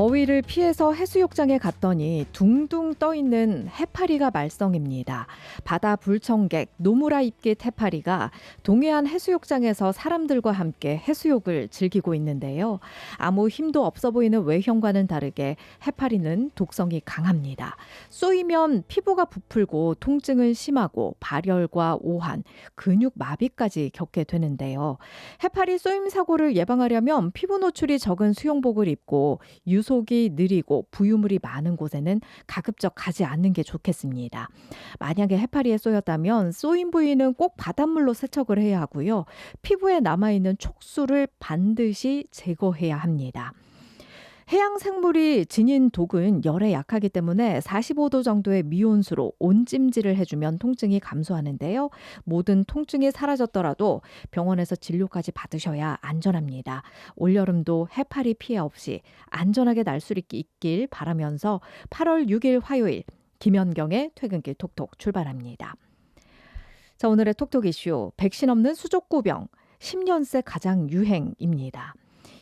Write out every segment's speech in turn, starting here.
더위를 피해서 해수욕장에 갔더니 둥둥 떠있는 해파리가 말썽입니다. 바다 불청객 노무라 입깃 해파리가 동해안 해수욕장에서 사람들과 함께 해수욕을 즐기고 있는데요. 아무 힘도 없어 보이는 외형과는 다르게 해파리는 독성이 강합니다. 쏘이면 피부가 부풀고 통증은 심하고 발열과 오한, 근육 마비까지 겪게 되는데요. 해파리 쏘임 사고를 예방하려면 피부 노출이 적은 수영복을 입고 유속이 느리고 부유물이 많은 곳에는 가급적 가지 않는 게 좋겠습니다. 만약에 해파리에 쏘였다면 쏘인 부위는 꼭 바닷물로 세척을 해야 하고요. 피부에 남아있는 촉수를 반드시 제거해야 합니다. 해양 생물이 지닌 독은 열에 약하기 때문에 45도 정도의 미온수로 온찜질을 해주면 통증이 감소하는데요. 모든 통증이 사라졌더라도 병원에서 진료까지 받으셔야 안전합니다. 올여름도 해파리 피해 없이 안전하게 날 수 있길 바라면서 8월 6일 화요일 김연경의 퇴근길 톡톡 출발합니다. 자, 오늘의 톡톡 이슈, 백신 없는 수족구병 10년 새 가장 유행입니다.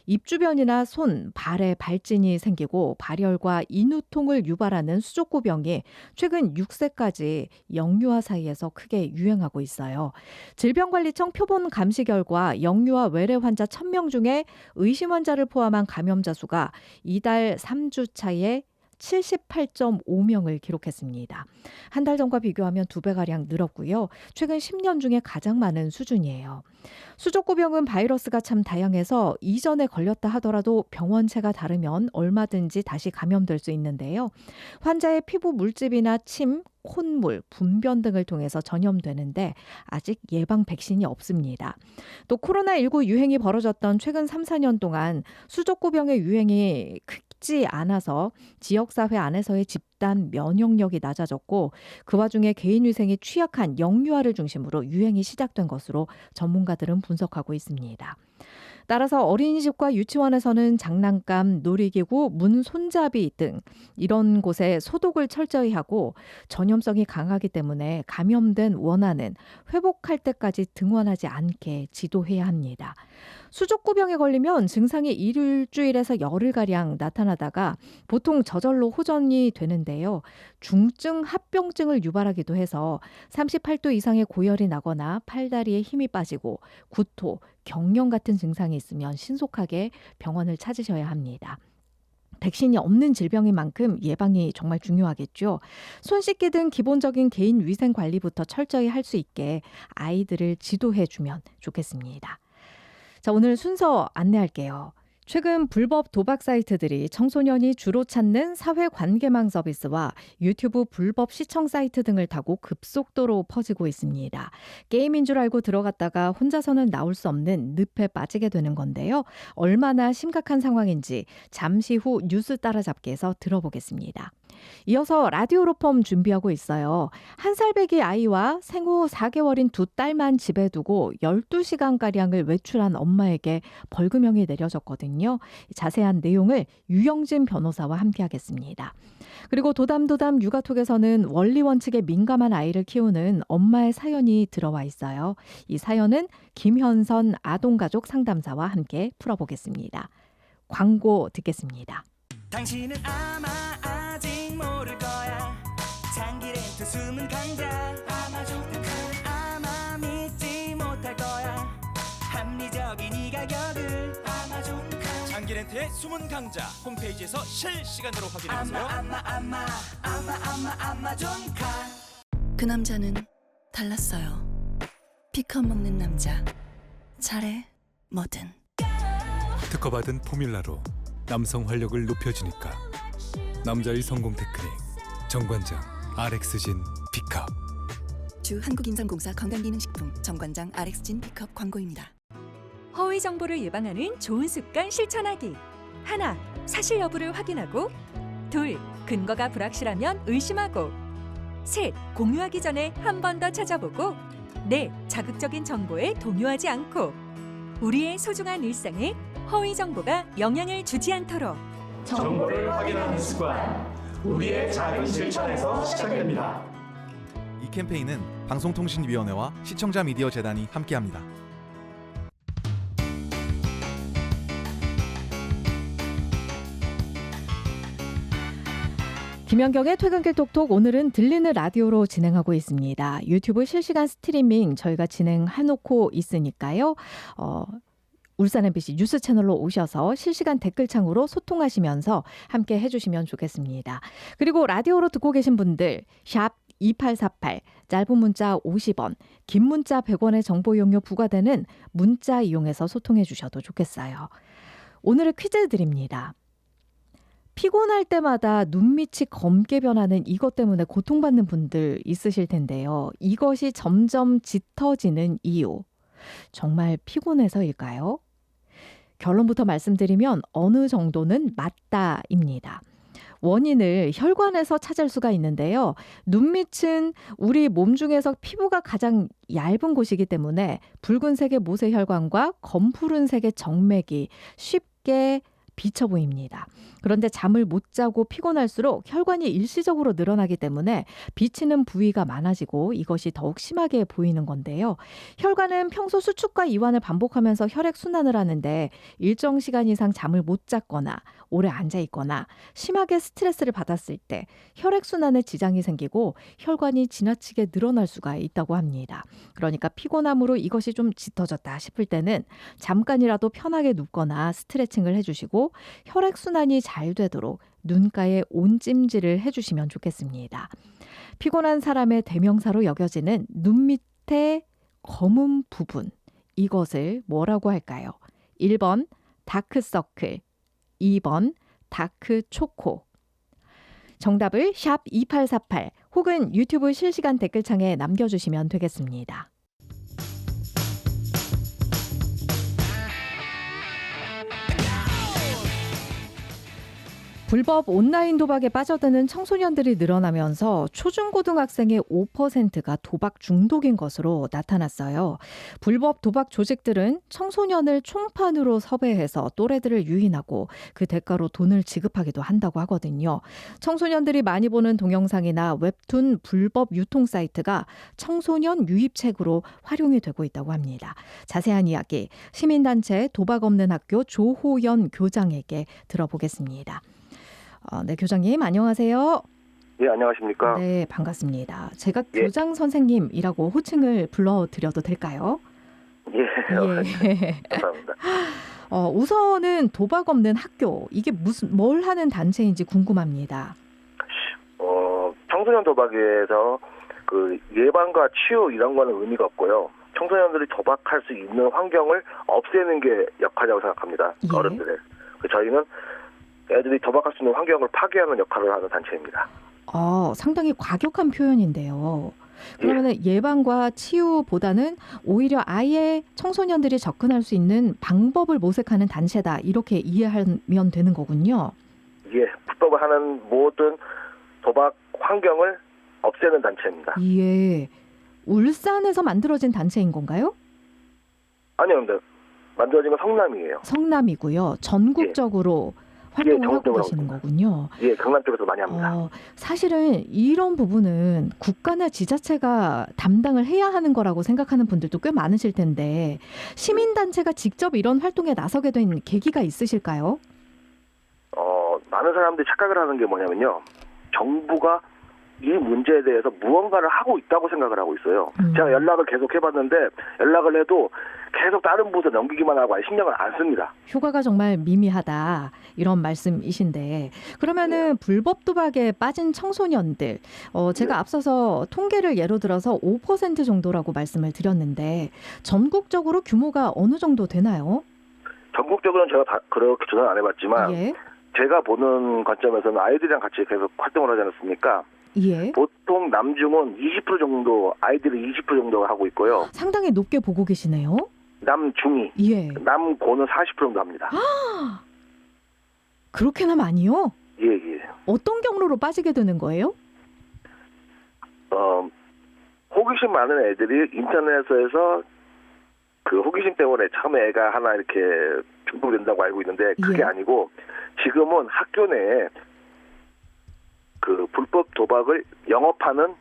입 주변이나 손, 발에 발진이 생기고 발열과 인후통을 유발하는 수족구병이 최근 6세까지 영유아 사이에서 크게 유행하고 있어요. 질병관리청 표본 감시 결과 영유아 외래 환자 1000명 중에 의심 환자를 포함한 감염자 수가 이달 3주 차에 78.5명을 기록했습니다. 한 달 전과 비교하면 2배가량 늘었고요. 최근 10년 중에 가장 많은 수준이에요. 수족구병은 바이러스가 참 다양해서 이전에 걸렸다 하더라도 병원체가 다르면 얼마든지 다시 감염될 수 있는데요. 환자의 피부 물집이나 침, 콧물, 분변 등을 통해서 전염되는데 아직 예방 백신이 없습니다. 또 코로나19 유행이 벌어졌던 최근 3, 4년 동안 수족구병의 유행이 크지 않아서 지역사회 안에서의 집단 면역력이 낮아졌고 그 와중에 개인위생이 취약한 영유아를 중심으로 유행이 시작된 것으로 전문가들은 분석하고 있습니다. 따라서 어린이집과 유치원에서는 장난감, 놀이기구, 문 손잡이 등 이런 곳에 소독을 철저히 하고 전염성이 강하기 때문에 감염된 원아는 회복할 때까지 등원하지 않게 지도해야 합니다. 수족구병에 걸리면 증상이 일주일에서 열흘가량 나타나다가 보통 저절로 호전이 되는데요. 중증 합병증을 유발하기도 해서 38도 이상의 고열이 나거나 팔다리에 힘이 빠지고 구토, 경련 같은 증상이 있으면 신속하게 병원을 찾으셔야 합니다. 백신이 없는 질병인 만큼 예방이 정말 중요하겠죠. 손 씻기 등 기본적인 개인 위생 관리부터 철저히 할 수 있게 아이들을 지도해 주면 좋겠습니다. 자, 오늘 순서 안내할게요. 최근 불법 도박 사이트들이 청소년이 주로 찾는 사회관계망 서비스와 유튜브 불법 시청 사이트 등을 타고 급속도로 퍼지고 있습니다. 게임인 줄 알고 들어갔다가 혼자서는 나올 수 없는 늪에 빠지게 되는 건데요. 얼마나 심각한 상황인지 잠시 후 뉴스 따라잡기에서 들어보겠습니다. 이어서 라디오 로펌 준비하고 있어요. 1살배기 아이와 생후 4개월인 2딸만 집에 두고 12시간가량을 외출한 엄마에게 벌금형이 내려졌거든요. 자세한 내용을 유영진 변호사와 함께하겠습니다. 그리고 도담도담 육아톡에서는 원리 원칙에 민감한 아이를 키우는 엄마의 사연이 들어와 있어요. 이 사연은 김현선 아동가족 상담사와 함께 풀어보겠습니다. 광고 듣겠습니다. 당신은 아마 아직 모를 거야. 장기렌트 숨은 강자 아마존 그는 아마 믿지 못할 거야. 합리적인 이 가격을 아마존 장기렌트의 숨은 강자 홈페이지에서 실시간으로 확인해보세요. 아마존 그 남자는 달랐어요. 피컷 먹는 남자. 잘해 뭐든. 특허받은 포뮬라로 남성 활력을 높여주니까 남자의 성공 테크닉 정관장 RX진 B컵. 주 한국인삼공사 건강기능식품 정관장 RX진 B컵 광고입니다. 허위 정보를 예방하는 좋은 습관 실천하기. 하나, 사실 여부를 확인하고. 둘, 근거가 불확실하면 의심하고. 셋, 공유하기 전에 한 번 더 찾아보고. 넷, 자극적인 정보에 동요하지 않고. 우리의 소중한 일상에 허위 정보가 영향을 주지 않도록. 정보를 확인하는 습관, 우리의 작은 실천에서 시작됩니다. 이 캠페인은 방송통신위원회와 시청자 미디어 재단이 함께합니다. 김연경의 퇴근길 톡톡 오늘은 들리는 라디오로 진행하고 있습니다. 유튜브 실시간 스트리밍 저희가 진행해놓고 있으니까요. 울산 MBC 뉴스 채널로 오셔서 실시간 댓글창으로 소통하시면서 함께 해주시면 좋겠습니다. 그리고 라디오로 듣고 계신 분들 샵 2848 짧은 문자 50원 긴 문자 100원의 정보 이용료 부과되는 문자 이용해서 소통해 주셔도 좋겠어요. 오늘의 퀴즈 드립니다. 피곤할 때마다 눈밑이 검게 변하는 이것 때문에 고통받는 분들 있으실 텐데요. 이것이 점점 짙어지는 이유. 정말 피곤해서일까요? 결론부터 말씀드리면 어느 정도는 맞다입니다. 원인을 혈관에서 찾을 수가 있는데요. 눈밑은 우리 몸 중에서 피부가 가장 얇은 곳이기 때문에 붉은색의 모세혈관과 검푸른색의 정맥이 쉽게 비쳐 보입니다. 그런데 잠을 못 자고 피곤할수록 혈관이 일시적으로 늘어나기 때문에 비치는 부위가 많아지고 이것이 더욱 심하게 보이는 건데요. 혈관은 평소 수축과 이완을 반복하면서 혈액 순환을 하는데 일정 시간 이상 잠을 못 잤거나 오래 앉아 있거나 심하게 스트레스를 받았을 때 혈액 순환에 지장이 생기고 혈관이 지나치게 늘어날 수가 있다고 합니다. 그러니까 피곤함으로 이것이 좀 짙어졌다 싶을 때는 잠깐이라도 편하게 눕거나 스트레칭을 해주시고 혈액 순환이 잘 되도록 눈가에 온찜질을 해주시면 좋겠습니다. 피곤한 사람의 대명사로 여겨지는 눈 밑의 검은 부분, 이것을 뭐라고 할까요? 1번 다크서클, 2번 다크초코. 정답을 샵 2848 혹은 유튜브 실시간 댓글창에 남겨주시면 되겠습니다. 불법 온라인 도박에 빠져드는 청소년들이 늘어나면서 초중고등학생의 5%가 도박 중독인 것으로 나타났어요. 불법 도박 조직들은 청소년을 총판으로 섭외해서 또래들을 유인하고 그 대가로 돈을 지급하기도 한다고 하거든요. 청소년들이 많이 보는 동영상이나 웹툰 불법 유통 사이트가 청소년 유입책으로 활용이 되고 있다고 합니다. 자세한 이야기 시민단체 도박 없는 학교 조호연 교장에게 들어보겠습니다. 네, 교장님 안녕하세요. 예, 안녕하십니까. 네, 반갑습니다. 제가 교장 선생님이라고 호칭을 불러드려도 될까요? 예, 예. 감사합니다. 우선은 도박 없는 학교, 이게 뭘 하는 단체인지 궁금합니다. 청소년 도박에서 그 예방과 치유 이런 거는 의미가 없고요. 청소년들이 도박할 수 있는 환경을 없애는 게 역할이라고 생각합니다. 예. 어른들의. 저희는 애들이 도박할 수 있는 환경을 파괴하는 역할을 하는 단체입니다. 상당히 과격한 표현인데요. 그러면 예방과 치유보다는 오히려 아예 청소년들이 접근할 수 있는 방법을 모색하는 단체다. 이렇게 이해하면 되는 거군요. 예, 불법을 하는 모든 도박 환경을 없애는 단체입니다. 예. 울산에서 만들어진 단체인 건가요? 아니요, 근데 만들어진 건 성남이에요. 성남이고요. 전국적으로 활동을 하고 계시는 거군요. 예, 강남 쪽에서 많이 합니다. 사실은 이런 부분은 국가나 지자체가 담당을 해야 하는 거라고 생각하는 분들도 꽤 많으실 텐데 시민단체가 직접 이런 활동에 나서게 된 계기가 있으실까요? 많은 사람들이 착각을 하는 게 뭐냐면요. 정부가 이 문제에 대해서 무언가를 하고 있다고 생각을 하고 있어요. 제가 연락을 계속 해봤는데 연락을 해도 계속 다른 부서 넘기기만 하고 신경을 안 씁니다. 효과가 정말 미미하다 이런 말씀이신데 그러면은 불법 도박에 빠진 청소년들 제가 앞서서 통계를 예로 들어서 5% 정도라고 말씀을 드렸는데 전국적으로 규모가 어느 정도 되나요? 전국적으로는 제가 다 그렇게 조사는 안 해봤지만 제가 보는 관점에서는 아이들이랑 같이 계속 활동을 하지 않았습니까? 예. 보통 남중은 20% 정도, 아이들이 20% 정도 하고 있고요. 상당히 높게 보고 계시네요. 남중이, 남고는 40% 정도 합니다. 그렇게나 많이요? 예. 어떤 경로로 빠지게 되는 거예요? 호기심 많은 애들이 인터넷에서 그 호기심 때문에 처음에 애가 하나 이렇게 중독된다고 알고 있는데 그게 아니고 지금은 학교 내에 그 불법 도박을 영업하는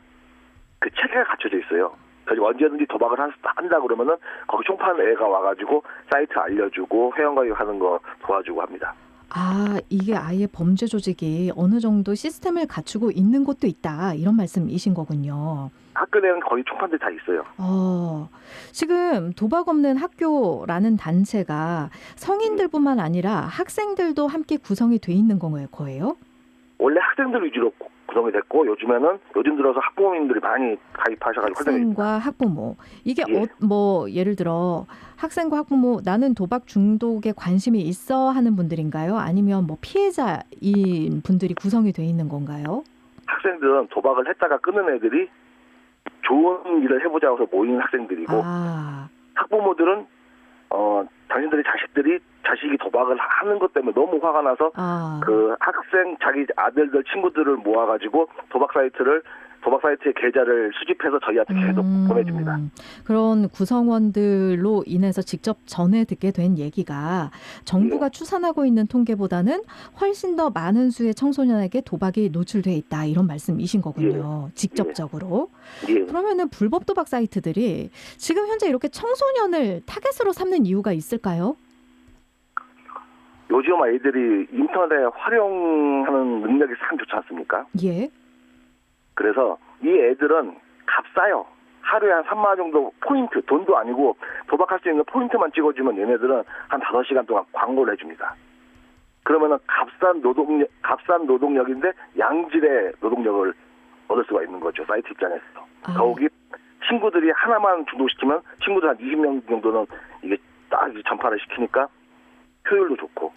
그 체계가 갖춰져 있어요. 그래서 언제든지 도박을 한다 그러면은 거기 총판 애가 와가지고 사이트 알려주고 회원가입 하는 거 도와주고 합니다. 아, 이게 아예 범죄 조직이 어느 정도 시스템을 갖추고 있는 곳도 있다. 이런 말씀이신 거군요. 학교 내는 거의 총판들 다 있어요. 지금 도박 없는 학교라는 단체가 성인들뿐만 아니라 학생들도 함께 구성이 돼 있는 거예요? 원래 학생들 위주로 구성이 됐고 요즘 들어서 학부모님들이 많이 가입하셔가지고 활동이 있습니다. 학생과 학부모. 이게 예. 예를 들어 학생과 학부모 나는 도박 중독에 관심이 있어 하는 분들인가요? 아니면 뭐 피해자인 분들이 구성이 돼 있는 건가요? 학생들은 도박을 했다가 끊은 애들이 좋은 일을 해보자고 해서 모이는 학생들이고 아, 학부모들은 당신들의 자식이 도박을 하는 것 때문에 너무 화가 나서 그 학생 자기 아들들 친구들을 모아가지고 도박 사이트의 계좌를 수집해서 저희한테 계속 보내줍니다. 그런 구성원들로 인해서 직접 전해 듣게 된 얘기가 정부가 추산하고 있는 통계보다는 훨씬 더 많은 수의 청소년에게 도박이 노출돼 있다 이런 말씀이신 거군요. 직접적으로. 예. 그러면은 불법 도박 사이트들이 지금 현재 이렇게 청소년을 타겟으로 삼는 이유가 있을까요? 요즘 아이들이 인터넷 활용하는 능력이 참 좋지 않습니까? 예. 그래서 이 애들은 값싸요. 하루에 한 3만 원 정도 포인트, 돈도 아니고 도박할 수 있는 포인트만 찍어주면 얘네들은 한 5시간 동안 광고를 해줍니다. 그러면은 값싼 노동력인데 양질의 노동력을 얻을 수가 있는 거죠. 사이트 입장에서. 더욱이 친구들이 하나만 중독시키면 친구들 한 20명 정도는 이게 딱 전파를 시키니까 효율도 좋고.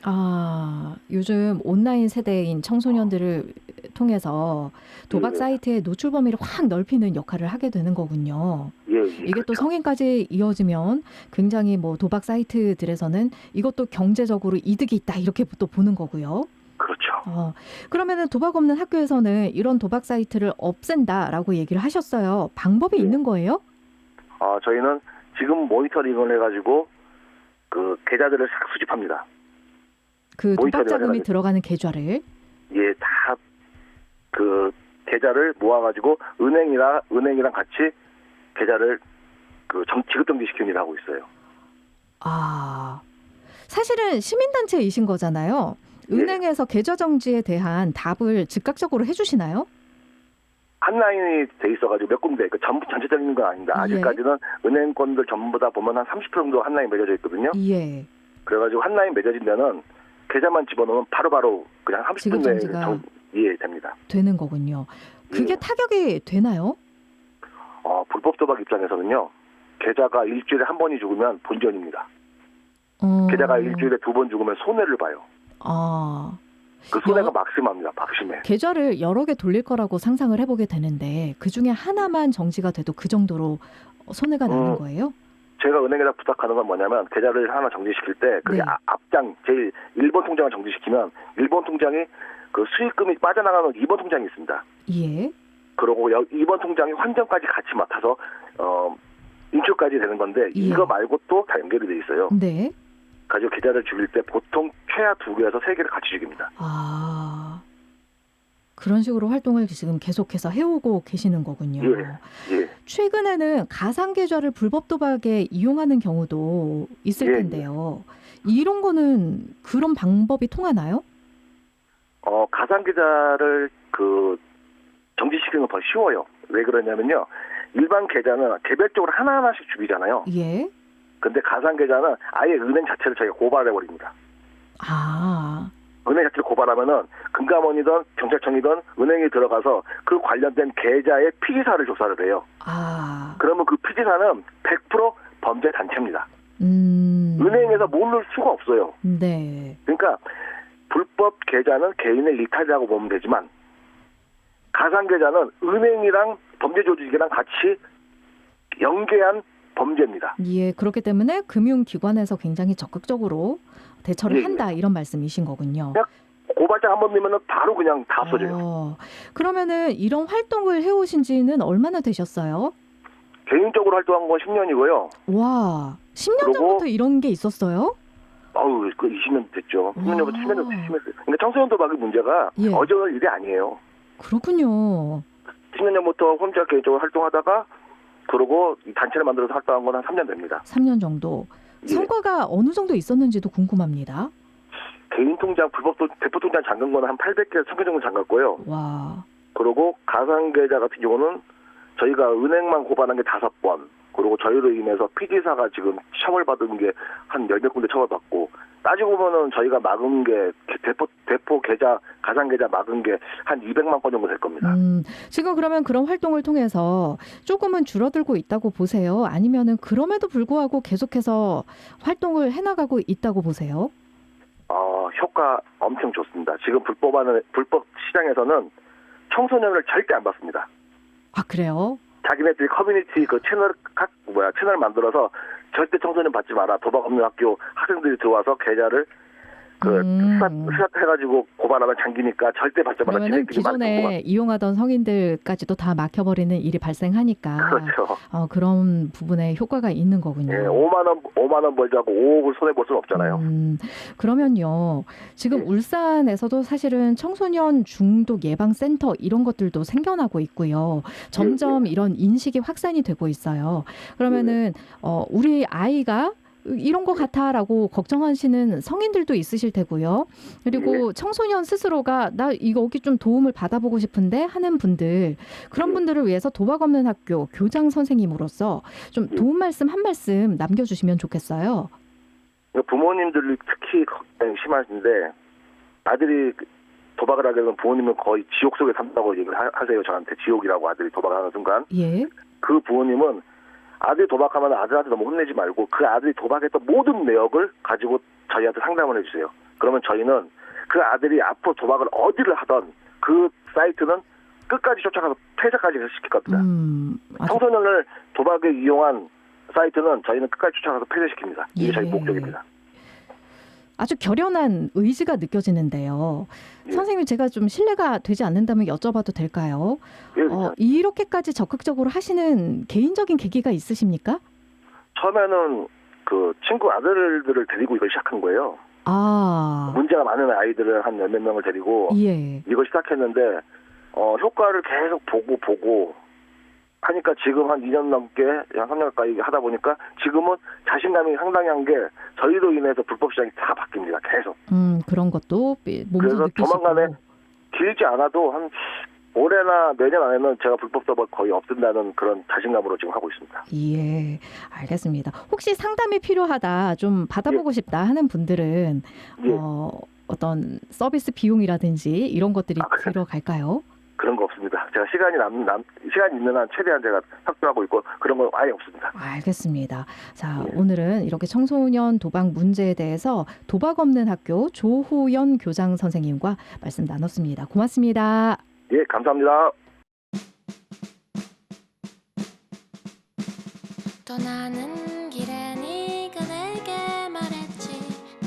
요즘 온라인 세대인 청소년들을 통해서 도박 사이트의 노출 범위를 확 넓히는 역할을 하게 되는 거군요. 예, 이게 그렇죠. 또 성인까지 이어지면 굉장히 뭐 도박 사이트들에서는 이것도 경제적으로 이득이 있다 이렇게 또 보는 거고요. 그렇죠. 그러면은 도박 없는 학교에서는 이런 도박 사이트를 없앤다라고 얘기를 하셨어요. 방법이 있는 거예요? 저희는 지금 모니터링을 해가지고 그 계좌들을 싹 수집합니다. 그 도박 자금이 해가지고. 들어가는 계좌를? 예, 다 그 계좌를 모아가지고 은행이랑 같이 계좌를 지급 정지시키는 일을 하고 있어요. 사실은 시민단체이신 거잖아요. 은행에서 계좌 정지에 대한 답을 즉각적으로 해주시나요? 한라인이 돼 있어가지고 몇 군데, 전부 전체적인 건 아닙니다. 아직까지는 은행권들 전부 다 보면 한 30% 정도 한라인 맺어져 있거든요. 예. 그래가지고 한라인 맺어지면은 계좌만 집어넣으면 바로바로 그냥 30분 내에 됩니다. 되는 거군요. 그게 타격이 되나요? 불법 도박 입장에서는요. 계좌가 일주일에 한 번이 죽으면 본전입니다. 계좌가 일주일에 2번 죽으면 손해를 봐요. 그 손해가 막심합니다. 막심해. 계좌를 여러 개 돌릴 거라고 상상을 해보게 되는데 그중에 하나만 정지가 돼도 그 정도로 손해가 나는 거예요? 제가 은행에다 부탁하는 건 뭐냐면 계좌를 하나 정지시킬 때 그게 앞장 제일 1번 통장을 정지시키면 1번 통장이 그 수익금이 빠져나가는 2번 통장이 있습니다. 예. 그리고 2번 통장이 환전까지 같이 맡아서 인출까지 되는 건데 이거 말고 또 다 연결이 돼 있어요. 네. 가지고 계좌를 죽일 때 보통 최하 2개에서 3개를 같이 죽입니다. 그런 식으로 활동을 지금 계속해서 해오고 계시는 거군요. 예. 최근에는 가상 계좌를 불법 도박에 이용하는 경우도 있을 텐데요. 이런 거는 그런 방법이 통하나요? 가상 계좌를 정지시키는 건 더 쉬워요. 왜 그러냐면요. 일반 계좌는 개별적으로 하나하나씩 죽이잖아요. 예. 근데 가상 계좌는 아예 은행 자체를 저희가 고발해 버립니다. 은행 자체를 고발하면은 금감원이든 경찰청이든 은행에 들어가서 그 관련된 계좌의 피지사를 조사를 해요. 그러면 그 피지사는 100% 범죄 단체입니다. 은행에서 모를 수가 없어요. 네. 그러니까 불법 계좌는 개인의 일탈이라고 보면 되지만 가상 계좌는 은행이랑 범죄 조직이랑 같이 연계한 범죄입니다. 예, 그렇기 때문에 금융기관에서 굉장히 적극적으로 대처를 한다 이런 말씀이신 거군요. 고발장 한번 내면은 바로 그냥 다 없어져요. 그러면은 이런 활동을 해오신 지는 얼마나 되셨어요? 개인적으로 활동한 건 10년이고요. 와, 10년 전부터 이런 게 있었어요? 20년 됐죠. 10년 전부터 심했어요. 그러니까 청소년 도박의 문제가 어제의 일이 아니에요. 그렇군요. 10년 전부터 혼자 개인적으로 활동하다가 그러고 단체를 만들어서 활동한 건 한 3년 됩니다. 3년 정도. 성과가 어느 정도 있었는지도 궁금합니다. 개인 통장 대포 통장 잠근 거는 한 800개, 1000개 정도 잠갔고요. 와. 그리고 가상 계좌 같은 경우는 저희가 은행만 고발한 게 5번, 그리고 저희로 인해서 PD사가 지금 처벌받은 게 한 10몇 군데 처벌받고, 따지고 보면은 저희가 막은 게 대포 계좌, 가상 계좌 막은 게 한 200만 건 정도 될 겁니다. 지금 그러면 그런 활동을 통해서 조금은 줄어들고 있다고 보세요? 아니면은 그럼에도 불구하고 계속해서 활동을 해나가고 있다고 보세요? 효과 엄청 좋습니다. 지금 불법 시장에서는 청소년을 절대 안 받습니다. 아, 그래요? 자기네들이 커뮤니티 채널 만들어서 절대 청소년 받지 마라. 도박 없는 학교 학생들이 들어와서 계좌를 스타트해가지고 고발하면 잠기니까 절대 받지 마라. 그러면은 기존에 이용하던 성인들까지도 다 막혀버리는 일이 발생하니까. 그렇죠. 그런 부분에 효과가 있는 거군요. 예, 5만 원 벌자고 5억을 손해 볼 수는 없잖아요. 그러면요, 지금 울산에서도 사실은 청소년 중독 예방 센터 이런 것들도 생겨나고 있고요. 점점 이런 인식이 확산이 되고 있어요. 그러면은 우리 아이가 이런 것 같아라고 걱정하시는 성인들도 있으실 테고요. 그리고 청소년 스스로가 나 여기 좀 도움을 받아보고 싶은데 하는 분들, 그런 분들을 위해서 도박 없는 학교 교장 선생님으로서 좀 도움 말씀 한 말씀 남겨주시면 좋겠어요. 부모님들이 특히 걱정이 심하신데, 아들이 도박을 하게 되면 부모님은 거의 지옥 속에 산다고 얘기를 하세요. 저한테 지옥이라고, 아들이 도박하는 순간. 예. 그 부모님은 아들이 도박하면 아들한테 너무 혼내지 말고 그 아들이 도박했던 모든 내역을 가지고 저희한테 상담을 해주세요. 그러면 저희는 그 아들이 앞으로 도박을 어디를 하던 그 사이트는 끝까지 쫓아가서 폐쇄까지 시킬 겁니다. 청소년을 도박에 이용한 사이트는 저희는 끝까지 쫓아가서 폐쇄시킵니다. 이게 저희 목적입니다. 아주 결연한 의지가 느껴지는데요. 선생님, 제가 좀 신뢰가 되지 않는다면 여쭤봐도 될까요? 이렇게까지 적극적으로 하시는 개인적인 계기가 있으십니까? 처음에는 그 친구 아들들을 데리고 이걸 시작한 거예요. 문제가 많은 아이들을 한 몇몇 명을 데리고 이걸 시작했는데 효과를 계속 보고 하니까 지금 한 2년 넘게, 한 3년 가까이 하다 보니까 지금은 자신감이 상당히 한 게 저희로 인해서 불법 시장이 다 바뀝니다. 계속. 그런 것도 몸소 그래서 느끼시고. 조만간에 길지 않아도 한 올해나 내년 안에는 제가 불법 도박 거의 없앤다는 그런 자신감으로 지금 하고 있습니다. 예, 알겠습니다. 혹시 상담이 필요하다, 좀 받아보고 싶다 하는 분들은 어떤 서비스 비용이라든지 이런 것들이 들어갈까요? 그런 거 없습니다. 제가 시간이 있는 한 최대한 제가 확보하고 있고 그런 건 아예 없습니다. 알겠습니다. 자, 오늘은 이렇게 청소년 도박 문제에 대해서 도박 없는 학교 조호연 교장 선생님과 말씀 나눴습니다. 고맙습니다. 예, 감사합니다. 떠나는 길에 네가 내게 말했지,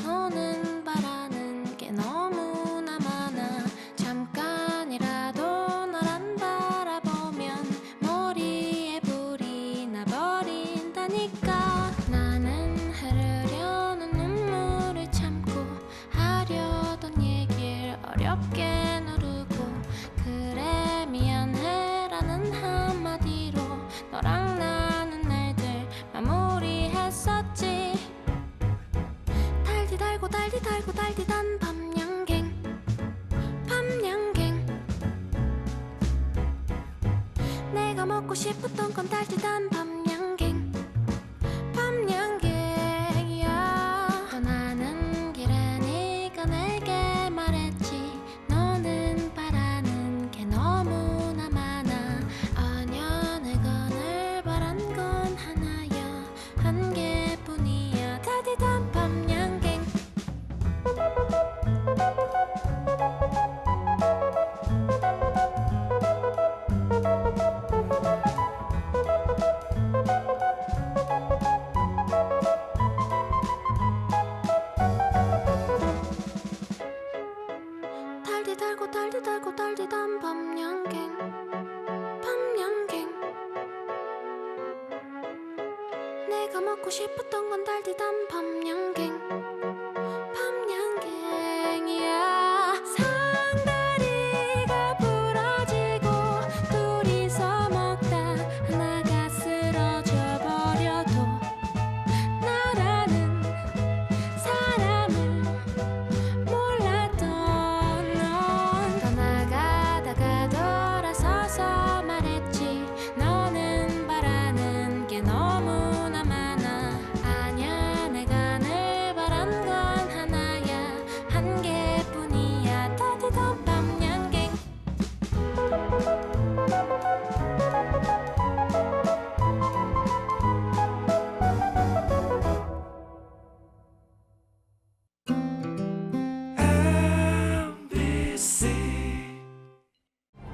너는 바라는 게 너무나 많아. 잠깐이라도 널 안 바라보면 머리에 불이 나버린다니까. 나는 흐르려는 눈물을 참고 하려던 얘길 어렵게 누르고, 그래 미안해라는 한마디로 너랑 나는 날들 마무리했었지. 달디 달고 달디 달고 달디단 밤양갱, 밤양갱. 내가 먹고 싶었던 건 달디단 밤양갱, 밤양갱이야. 떠나는 길에 네가 내게 말했지, 너는 바라는 게 너무나 많아. 아냐, 내가 늘 바란 건 하나야, 한 개뿐이야. 달디단 밤양갱. 달디 달고 달디 달고 달디단 밤양갱, 밤양갱. 내가 먹고 싶었던 건 달디단 밤양갱, 밤양갱이야. 상다리가 부러지고 둘이서 먹다 하나가 쓰러져 버려도 나라는 사람을 못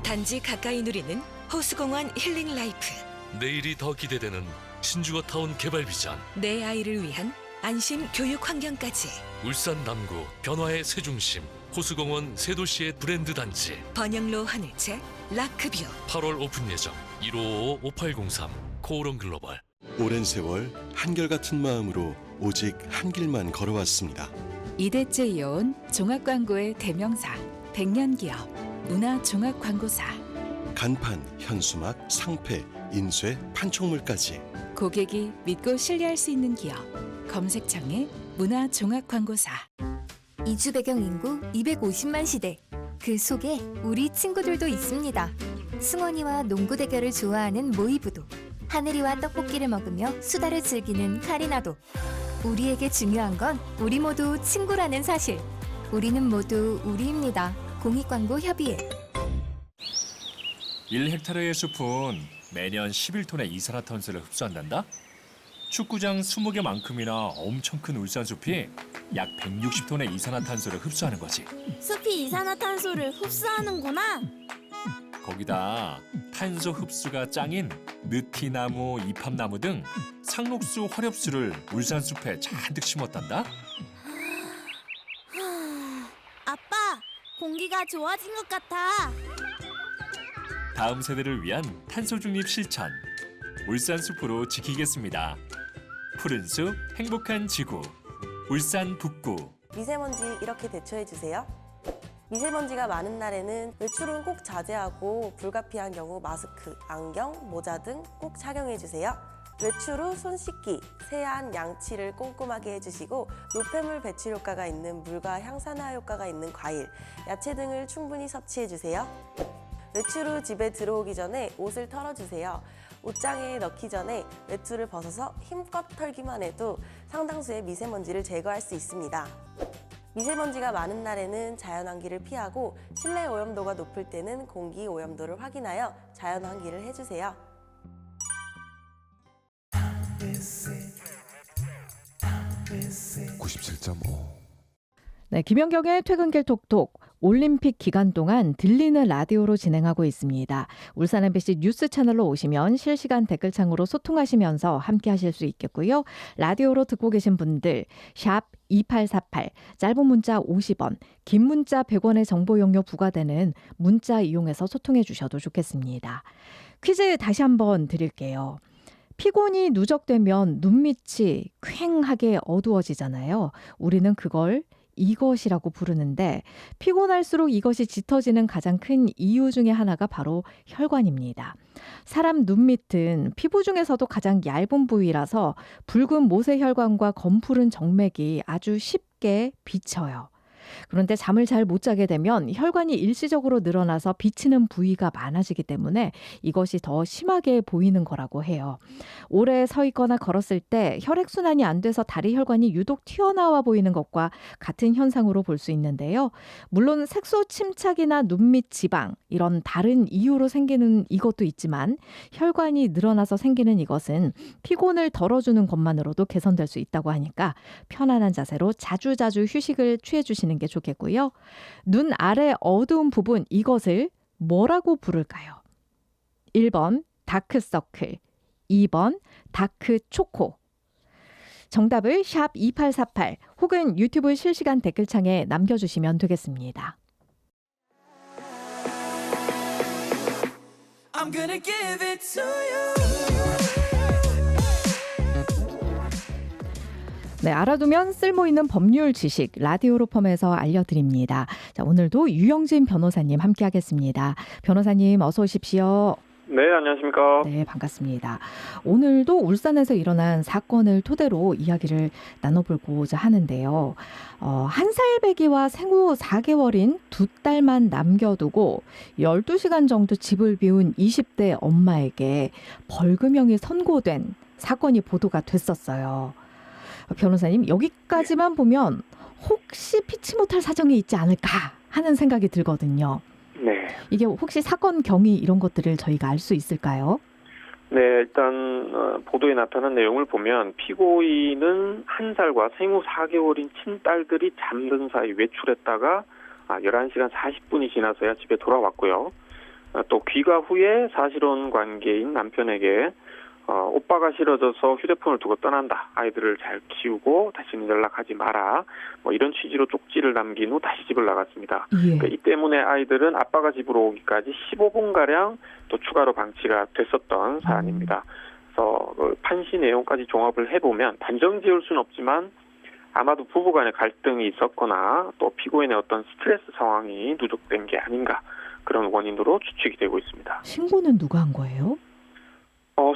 단지 가까이 누리는 호수공원 힐링 라이프. 내일이 더 기대되는 신주거타운 개발 비전. 내 아이를 위한 안심 교육 환경까지. 울산 남구 변화의 새중심. 호수공원 새 도시의 브랜드 단지. 번영로 하늘채 라크뷰. 8월 오픈 예정. 1555-5803 코오롱 글로벌. 오랜 세월 한결같은 마음으로 오직 한 길만 걸어왔습니다. 이대째 이어온 종합광고의 대명사 100년 기업 문화종합광고사. 간판, 현수막, 상패, 인쇄, 판촉물까지 고객이 믿고 신뢰할 수 있는 기업 검색창에 문화종합광고사. 이주 배경 인구 250만 시대. 그 속에 우리 친구들도 있습니다. 승원이와 농구 대결을 좋아하는 모이부도, 하늘이와 떡볶이를 먹으며 수다를 즐기는 카리나도. 우리에게 중요한 건 우리 모두 친구라는 사실. 우리는 모두 우리입니다. 공익광고협의회. 1헥타르의 숲은 매년 11톤의 이산화탄소를 흡수한단다. 축구장 20개만큼이나 엄청 큰 울산숲이 약 160톤의 이산화탄소를 흡수하는 거지. 숲이 이산화탄소를 흡수하는구나. 거기다 탄소 흡수가 짱인 느티나무, 이팝나무 등 상록수, 화렵수를 울산숲에 잔뜩 심었단다. 아빠, 공기가 좋아진 것 같아. 다음 세대를 위한 탄소 중립 실천. 울산숲으로 지키겠습니다. 푸른 숲, 행복한 지구. 울산 북구. 미세먼지 이렇게 대처해주세요. 미세먼지가 많은 날에는 외출은 꼭 자제하고 불가피한 경우 마스크, 안경, 모자 등 꼭 착용해주세요. 외출 후 손 씻기, 세안, 양치를 꼼꼼하게 해주시고 노폐물 배출 효과가 있는 물과 향산화 효과가 있는 과일, 야채 등을 충분히 섭취해주세요. 외출 후 집에 들어오기 전에 옷을 털어주세요. 옷장에 넣기 전에 외투를 벗어서 힘껏 털기만 해도 상당수의 미세먼지를 제거할 수 있습니다. 미세먼지가 많은 날에는 자연환기를 피하고 실내 오염도가 높을 때는 공기 오염도를 확인하여 자연환기를 해주세요. 네, 김연경의 퇴근길 톡톡. 올림픽 기간 동안 들리는 라디오로 진행하고 있습니다. 울산 MBC 뉴스 채널로 오시면 실시간 댓글창으로 소통하시면서 함께 하실 수 있겠고요. 라디오로 듣고 계신 분들 샵 2848, 짧은 문자 50원, 긴 문자 100원의 정보 용료 부과되는 문자 이용해서 소통해 주셔도 좋겠습니다. 퀴즈 다시 한번 드릴게요. 피곤이 누적되면 눈밑이 퀭하게 어두워지잖아요. 우리는 그걸 이것이라고 부르는데 피곤할수록 이것이 짙어지는 가장 큰 이유 중에 하나가 바로 혈관입니다. 사람 눈밑은 피부 중에서도 가장 얇은 부위라서 붉은 모세혈관과 검푸른 정맥이 아주 쉽게 비쳐요. 그런데 잠을 잘 못 자게 되면 혈관이 일시적으로 늘어나서 비치는 부위가 많아지기 때문에 이것이 더 심하게 보이는 거라고 해요. 오래 서 있거나 걸었을 때 혈액순환이 안 돼서 다리 혈관이 유독 튀어나와 보이는 것과 같은 현상으로 볼 수 있는데요. 물론 색소 침착이나 눈밑 지방 이런 다른 이유로 생기는 이것도 있지만 혈관이 늘어나서 생기는 이것은 피곤을 덜어주는 것만으로도 개선될 수 있다고 하니까 편안한 자세로 자주자주 휴식을 취해주시는 게 좋겠고요. 눈 아래 어두운 부분 이것을 뭐라고 부를까요? 1번 다크서클, 2번 다크초코. 정답을 샵 2848 혹은 유튜브 실시간 댓글창에 남겨주시면 되겠습니다. I'm gonna give it to you. 네, 알아두면 쓸모있는 법률 지식 라디오로 펌해서 알려드립니다. 자, 오늘도 유영진 변호사님 함께하겠습니다. 변호사님 어서 오십시오. 네, 안녕하십니까. 네, 반갑습니다. 오늘도 울산에서 일어난 사건을 토대로 이야기를 나눠보고자 하는데요. 한 살 배기와 생후 4개월인 2딸만 남겨두고 12시간 정도 집을 비운 20대 엄마에게 벌금형이 선고된 사건이 보도가 됐었어요. 변호사님, 여기까지만 보면 혹시 피치 못할 사정이 있지 않을까 하는 생각이 들거든요. 네. 이게 혹시 사건 경위 이런 것들을 저희가 알 수 있을까요? 네, 일단 보도에 나타난 내용을 보면 피고인은 1살과 생후 4개월인 친딸들이 잠든 사이 외출했다가 11시간 40분이 지나서야 집에 돌아왔고요. 또 귀가 후에 사실혼 관계인 남편에게 오빠가 싫어져서 휴대폰을 두고 떠난다. 아이들을 잘 키우고 다시는 연락하지 마라. 뭐 이런 취지로 쪽지를 남긴 후 다시 집을 나갔습니다. 예. 그러니까 이 때문에 아이들은 아빠가 집으로 오기까지 15분가량 또 추가로 방치가 됐었던 사안입니다. 그래서 판시 내용까지 종합을 해보면 단정 지을 수는 없지만 아마도 부부간의 갈등이 있었거나 또 피고인의 어떤 스트레스 상황이 누적된 게 아닌가 그런 원인으로 추측이 되고 있습니다. 신고는 누가 한 거예요?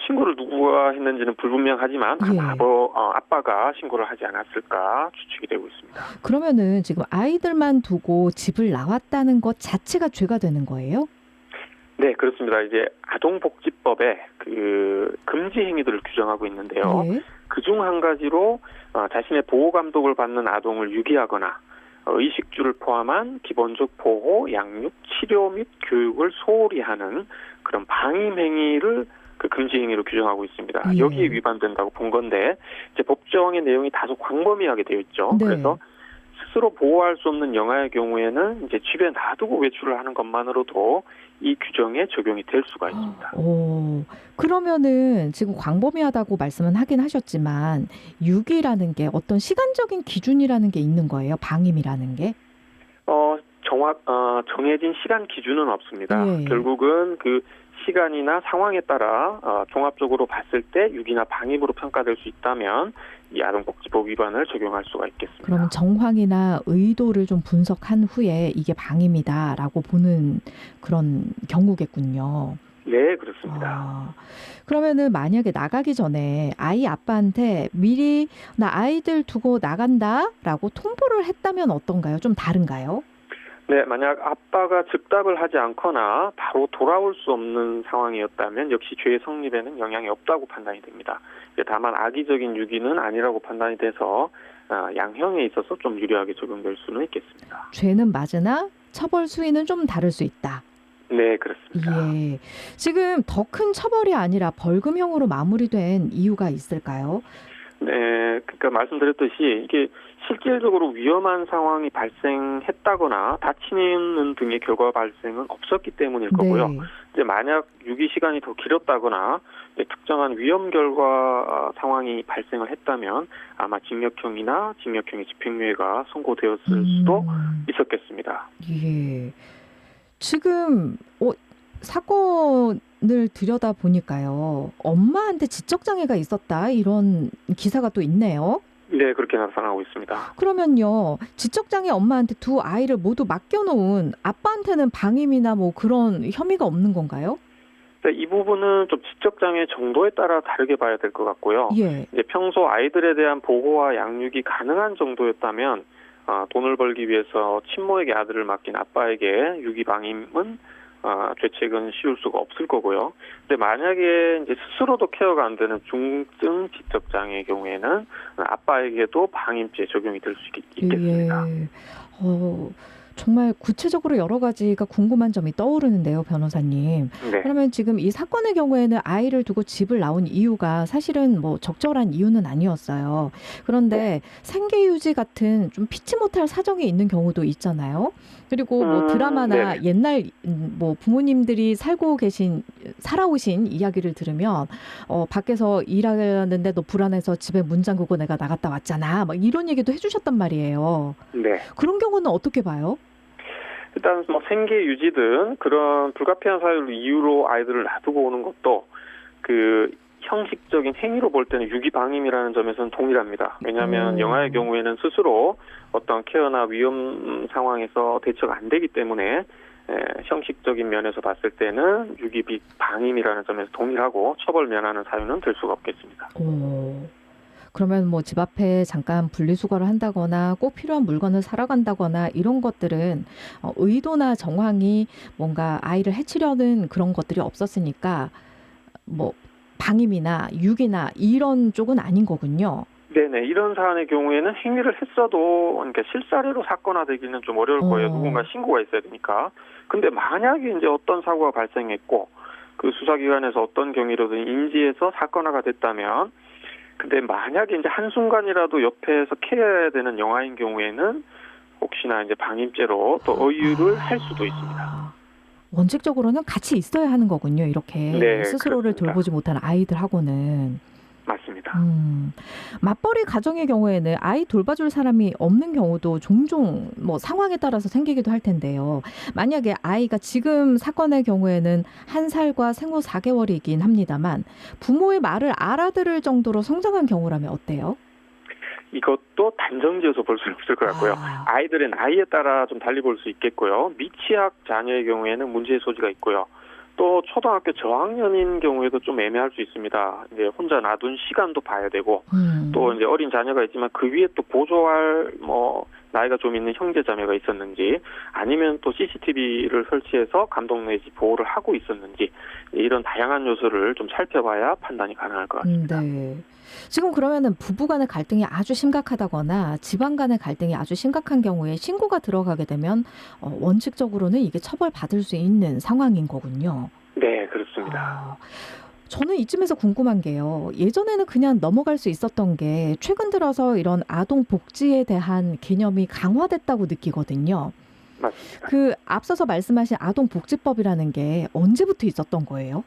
신고를 누구가 했는지는 불분명하지만 예. 아빠가 신고를 하지 않았을까 추측이 되고 있습니다. 그러면은 지금 아이들만 두고 집을 나왔다는 것 자체가 죄가 되는 거예요? 네, 그렇습니다. 이제 아동복지법에 그 금지 행위들을 규정하고 있는데요. 예. 그중 한 가지로 자신의 보호 감독을 받는 아동을 유기하거나 의식주를 포함한 기본적 보호, 양육, 치료 및 교육을 소홀히 하는 그런 방임 행위를 그 금지 행위로 규정하고 있습니다. 예. 여기에 위반된다고 본 건데 이제 법정의 내용이 다소 광범위하게 되어 있죠. 네. 그래서 스스로 보호할 수 없는 영아의 경우에는 이제 집에 놔두고 외출을 하는 것만으로도 이 규정에 적용이 될 수가 있습니다. 그러면은 지금 광범위하다고 말씀은 하긴 하셨지만 유기라는 게 어떤 시간적인 기준이라는 게 있는 거예요? 방임이라는 게? 정해진 시간 기준은 없습니다. 예. 결국은 그 시간이나 상황에 따라 종합적으로 봤을 때 유기나 방임으로 평가될 수 있다면 이 아동복지법 위반을 적용할 수가 있겠습니다. 그럼 정황이나 의도를 좀 분석한 후에 이게 방임이다라고 보는 그런 경우겠군요. 네, 그렇습니다. 그러면은 만약에 나가기 전에 아이 아빠한테 미리 나 아이들 두고 나간다라고 통보를 했다면 어떤가요? 좀 다른가요? 네, 만약 아빠가 즉답을 하지 않거나 바로 돌아올 수 없는 상황이었다면 역시 죄의 성립에는 영향이 없다고 판단이 됩니다. 다만 악의적인 유기는 아니라고 판단이 돼서 양형에 있어서 좀 유리하게 적용될 수는 있겠습니다. 죄는 맞으나 처벌 수위는 좀 다를 수 있다. 네, 그렇습니다. 예. 지금 더 큰 처벌이 아니라 벌금형으로 마무리된 이유가 있을까요? 네, 그러니까 말씀드렸듯이 이게 실질적으로 위험한 상황이 발생했다거나 다치는 등의 결과 발생은 없었기 때문일 거고요. 네. 이제 만약 유기 시간이 더 길었다거나 특정한 위험 결과 상황이 발생을 했다면 아마 징역형이나 징역형의 집행유예가 선고되었을 수도 있었겠습니다. 예. 지금 사건을 들여다 보니까요. 엄마한테 지적장애가 있었다 이런 기사가 또 있네요. 네, 그렇게 나타나고 있습니다. 그러면요. 지적장애 엄마한테 두 아이를 모두 맡겨놓은 아빠한테는 방임이나 뭐 그런 혐의가 없는 건가요? 네, 이 부분은 좀 지적장애 정도에 따라 다르게 봐야 될 것 같고요. 예. 이제 평소 아이들에 대한 보호와 양육이 가능한 정도였다면 돈을 벌기 위해서 친모에게 아들을 맡긴 아빠에게 유기 방임은 죄책은 씌울 수가 없을 거고요. 근데 만약에 이제 스스로도 케어가 안 되는 중증 지적장애의 경우에는 아빠에게도 방임죄 적용이 될 수 있겠습니다. 예. 정말 구체적으로 여러 가지가 궁금한 점이 떠오르는데요, 변호사님. 네. 그러면 지금 이 사건의 경우에는 아이를 두고 집을 나온 이유가 사실은 뭐 적절한 이유는 아니었어요. 그런데 생계 유지 같은 좀 피치 못할 사정이 있는 경우도 있잖아요. 그리고 뭐 드라마나 네네. 옛날 뭐 부모님들이 살아오신 이야기를 들으면 밖에서 일하는데 너 불안해서 집에 문 잠그고 내가 나갔다 왔잖아. 막 이런 얘기도 해주셨단 말이에요. 네. 그런 경우는 어떻게 봐요? 일단 뭐 생계 유지든 그런 불가피한 사유를 이유로 아이들을 놔두고 오는 것도 그 형식적인 행위로 볼 때는 유기 방임이라는 점에서는 동일합니다. 왜냐하면 영아의 경우에는 스스로 어떤 케어나 위험 상황에서 대처가 안 되기 때문에 형식적인 면에서 봤을 때는 유기 방임이라는 점에서 동일하고 처벌 면하는 사유는 될 수가 없겠습니다. 그러면 뭐 집 앞에 잠깐 분리수거를 한다거나 꼭 필요한 물건을 사러 간다거나 이런 것들은 의도나 정황이 뭔가 아이를 해치려는 그런 것들이 없었으니까 뭐 방임이나 유기나 이런 쪽은 아닌 거군요. 네네. 이런 사안의 경우에는 행위를 했어도 그러니까 실사례로 사건화되기는 좀 어려울 거예요. 누군가 신고가 있어야 되니까. 근데 만약에 이제 어떤 사고가 발생했고 그 수사기관에서 어떤 경위로든 인지해서 사건화가 됐다면 근데 만약에 이제 한순간이라도 옆에서 케어해야 되는 영아인 경우에는 혹시나 이제 방임죄로 또 의유를 할 수도 있습니다. 원칙적으로는 같이 있어야 하는 거군요. 이렇게 네, 스스로를 그렇습니다. 돌보지 못하는 아이들하고는. 맞습니다. 맞벌이 가정의 경우에는 아이 돌봐줄 사람이 없는 경우도 종종 뭐 상황에 따라서 생기기도 할 텐데요. 만약에 아이가 지금 사건의 경우에는 1살과 생후 4개월이긴 합니다만 부모의 말을 알아들을 정도로 성장한 경우라면 어때요? 이것도 단정지어서 볼 수는 없을 것 같고요. 아이들의 나이에 따라 좀 달리 볼 수 있겠고요. 미취학 자녀의 경우에는 문제의 소지가 있고요. 또 초등학교 저학년인 경우에도 좀 애매할 수 있습니다. 이제 혼자 놔둔 시간도 봐야 되고, 또 이제 어린 자녀가 있지만 그 위에 또 보조할 나이가 좀 있는 형제 자매가 있었는지, 아니면 또 CCTV를 설치해서 감독 내지 보호를 하고 있었는지, 이런 다양한 요소를 좀 살펴봐야 판단이 가능할 것 같습니다. 네. 지금 그러면은 부부 간의 갈등이 아주 심각하다거나 집안 간의 갈등이 아주 심각한 경우에 신고가 들어가게 되면 원칙적으로는 이게 처벌받을 수 있는 상황인 거군요. 네, 그렇습니다. 저는 이쯤에서 궁금한 게요. 예전에는 그냥 넘어갈 수 있었던 게 최근 들어서 이런 아동 복지에 대한 개념이 강화됐다고 느끼거든요. 맞습니다. 그 앞서서 말씀하신 아동복지법이라는 게 언제부터 있었던 거예요?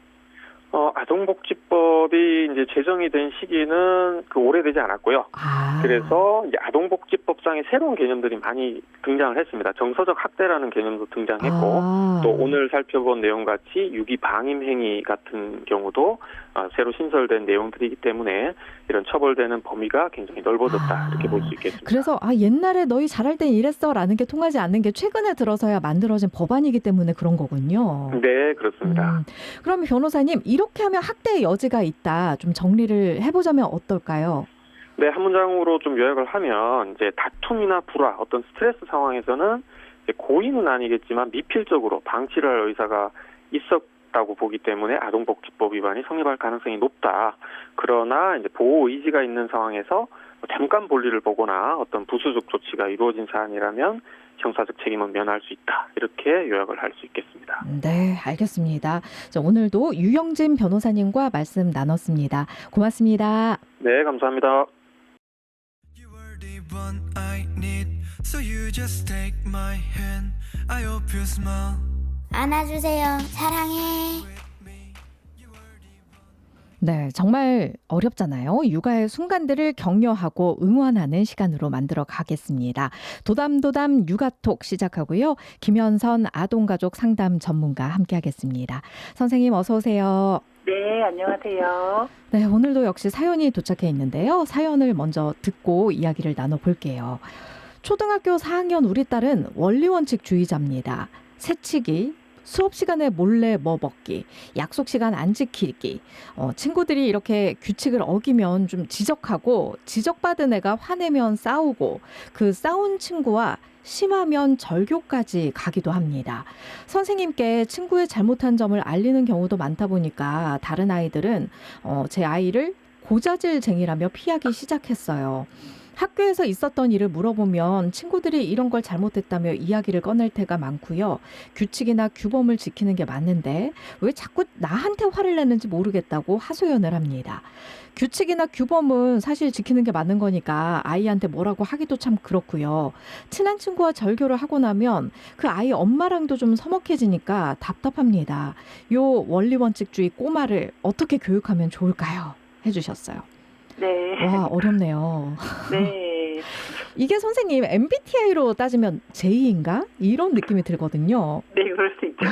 아동복지법이 이제 제정이 된 시기는 오래되지 않았고요. 그래서 이제 아동복지법상의 새로운 개념들이 많이 등장을 했습니다. 정서적 학대라는 개념도 등장했고, 또 오늘 살펴본 내용 같이 유기 방임 행위 같은 경우도 새로 신설된 내용들이기 때문에 이런 처벌되는 범위가 굉장히 넓어졌다 이렇게 볼 수 있겠습니다. 그래서 옛날에 너희 잘할 땐 이랬어라는 게 통하지 않는 게 최근에 들어서야 만들어진 법안이기 때문에 그런 거군요. 네, 그렇습니다. 그럼 변호사님, 이렇게 하면 학대의 여지가 있다. 좀 정리를 해보자면 어떨까요? 네, 한 문장으로 좀 요약을 하면 이제 다툼이나 불화, 어떤 스트레스 상황에서는 이제 고의는 아니겠지만 미필적으로 방치를 할 의사가 있었다고 보기 때문에 아동복지법 위반이 성립할 가능성이 높다. 그러나 이제 보호 의지가 있는 상황에서 잠깐 볼일을 보거나 어떤 부수적 조치가 이루어진 사안이라면 형사적 책임은 면할 수 있다. 이렇게 요약을 할 수 있겠습니다. 네, 알겠습니다. 오늘도 유영진 변호사님과 말씀 나눴습니다. 고맙습니다. 네, 감사합니다. I need, so you just take my hand. I hope you smile. 안아주세요. 사랑해. 네, 정말 어렵잖아요. 육아의 순간들을 격려하고 응원하는 시간으로 만들어 가겠습니다. 도담도담 육아톡 시작하고요. 김현선 아동가족 상담 전문가 함께하겠습니다. 선생님 어서 오세요. 네, 안녕하세요. 네, 오늘도 역시 사연이 도착해 있는데요. 사연을 먼저 듣고 이야기를 나눠볼게요. 초등학교 4학년 우리 딸은 원리원칙주의자입니다. 새치기, 수업 시간에 몰래 뭐 먹기, 약속 시간 안 지키기, 친구들이 이렇게 규칙을 어기면 좀 지적하고, 지적받은 애가 화내면 싸우고, 그 싸운 친구와 심하면 절교까지 가기도 합니다. 선생님께 친구의 잘못한 점을 알리는 경우도 많다 보니까 다른 아이들은 제 아이를 고자질쟁이라며 피하기 시작했어요. 학교에서 있었던 일을 물어보면 친구들이 이런 걸 잘못했다며 이야기를 꺼낼 때가 많고요. 규칙이나 규범을 지키는 게 맞는데 왜 자꾸 나한테 화를 내는지 모르겠다고 하소연을 합니다. 규칙이나 규범은 사실 지키는 게 맞는 거니까 아이한테 뭐라고 하기도 참 그렇고요. 친한 친구와 절교를 하고 나면 그 아이 엄마랑도 좀 서먹해지니까 답답합니다. 요 원리원칙주의 꼬마를 어떻게 교육하면 좋을까요? 해주셨어요. 네. 와, 어렵네요. 네. 이게 선생님 MBTI로 따지면 J인가? 이런 느낌이 들거든요. 네, 그럴 수 있죠.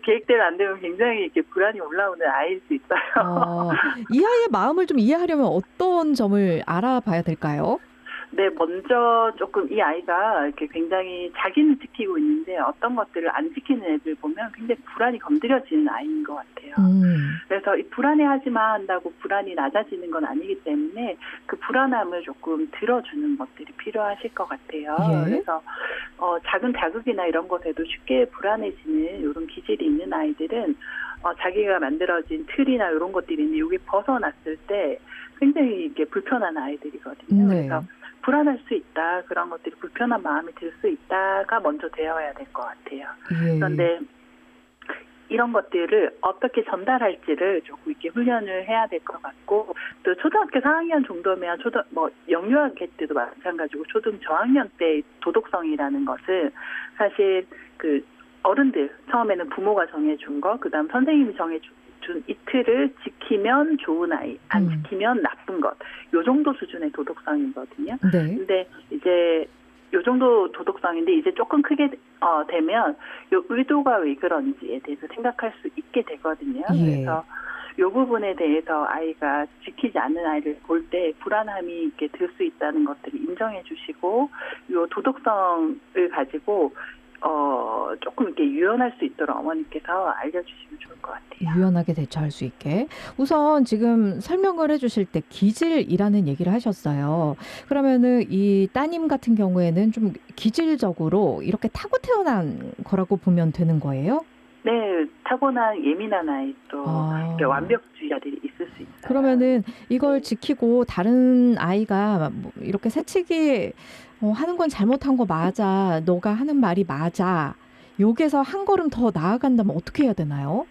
계획대로 안 되면 굉장히 이렇게 불안이 올라오는 아이일 수 있어요. 이 아이의 마음을 좀 이해하려면 어떤 점을 알아봐야 될까요? 네, 먼저 조금 이 아이가 이렇게 굉장히 자기는 지키고 있는데 어떤 것들을 안 지키는 애들 보면 굉장히 불안이 건드려지는 아이인 것 같아요. 그래서 이 불안해하지마 한다고 불안이 낮아지는 건 아니기 때문에 그 불안함을 조금 들어주는 것들이 필요하실 것 같아요. 예. 그래서 작은 자극이나 이런 것에도 쉽게 불안해지는 이런 기질이 있는 아이들은 자기가 만들어진 틀이나 이런 것들이 있는데 이게 벗어났을 때 굉장히 이게 불편한 아이들이거든요. 네. 그래서 불안할 수 있다. 그런 것들이 불편한 마음이 들 수 있다가 먼저 되어야 될 것 같아요. 예. 그런데 이런 것들을 어떻게 전달할지를 조금 이렇게 훈련을 해야 될 것 같고, 또 초등학교 4학년 정도면 영유아기 때도 마찬가지고 초등 저학년 때 도덕성이라는 것은 사실 그 어른들 처음에는 부모가 정해준 거, 그다음 선생님이 정해준 이 틀을 지키면 좋은 아이, 안 지키면 나쁜 것, 요 정도 수준의 도덕성이거든요. 네. 근데 이제 요 정도 도덕성인데 이제 조금 크게 되면 요 의도가 왜 그런지에 대해서 생각할 수 있게 되거든요. 예. 그래서 요 부분에 대해서 아이가 지키지 않는 아이를 볼 때 불안함이 이렇게 들 수 있다는 것들을 인정해 주시고, 요 도덕성을 가지고 조금 이렇게 유연할 수 있도록 어머니께서 알려주시면 좋을 것 같아요. 유연하게 대처할 수 있게. 우선 지금 설명을 해주실 때 기질이라는 얘기를 하셨어요. 그러면은 이 따님 같은 경우에는 좀 기질적으로 이렇게 타고 태어난 거라고 보면 되는 거예요? 네, 타고난 예민한 아이도 이렇게 완벽주의자들이 있을 수 있어요. 그러면은 이걸 지키고 다른 아이가 뭐 이렇게 새치기 하는 건 잘못한 거 맞아. 너가 하는 말이 맞아. 여기서 한 걸음 더 나아간다면 어떻게 해야 되나요?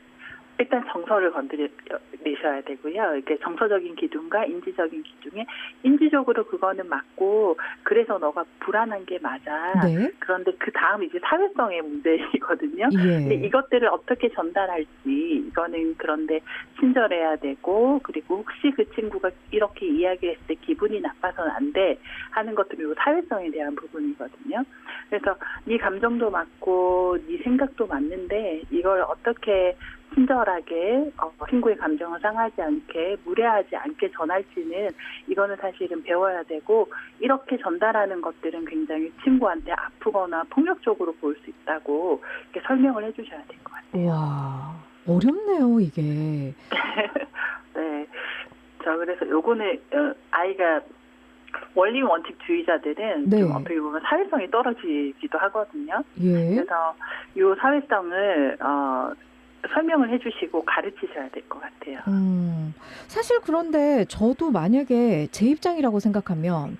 일단 정서를 건드리셔야 되고요. 이렇게 정서적인 기준과 인지적인 기준에 인지적으로 그거는 맞고 그래서 너가 불안한 게 맞아. 네. 그런데 그 다음 이제 사회성의 문제이거든요. 예. 근데 이것들을 어떻게 전달할지 이거는 그런데 친절해야 되고, 그리고 혹시 그 친구가 이렇게 이야기했을 때 기분이 나빠서는 안 돼 하는 것들이 사회성에 대한 부분이거든요. 그래서 네 감정도 맞고 네 생각도 맞는데 이걸 어떻게 친절하게 친구의 감정을 상하지 않게 무례하지 않게 전할지는 이거는 사실은 배워야 되고, 이렇게 전달하는 것들은 굉장히 친구한테 아프거나 폭력적으로 보일 수 있다고 이렇게 설명을 해주셔야 될 것 같아요. 와, 어렵네요 이게. 네, 그래서 요거는 아이가 원리 원칙주의자들은 네. 좀 어떻게 보면 사회성이 떨어지기도 하거든요. 예. 그래서 요 사회성을 설명을 해주시고 가르치셔야 될 것 같아요. 사실 그런데 저도 만약에 제 입장이라고 생각하면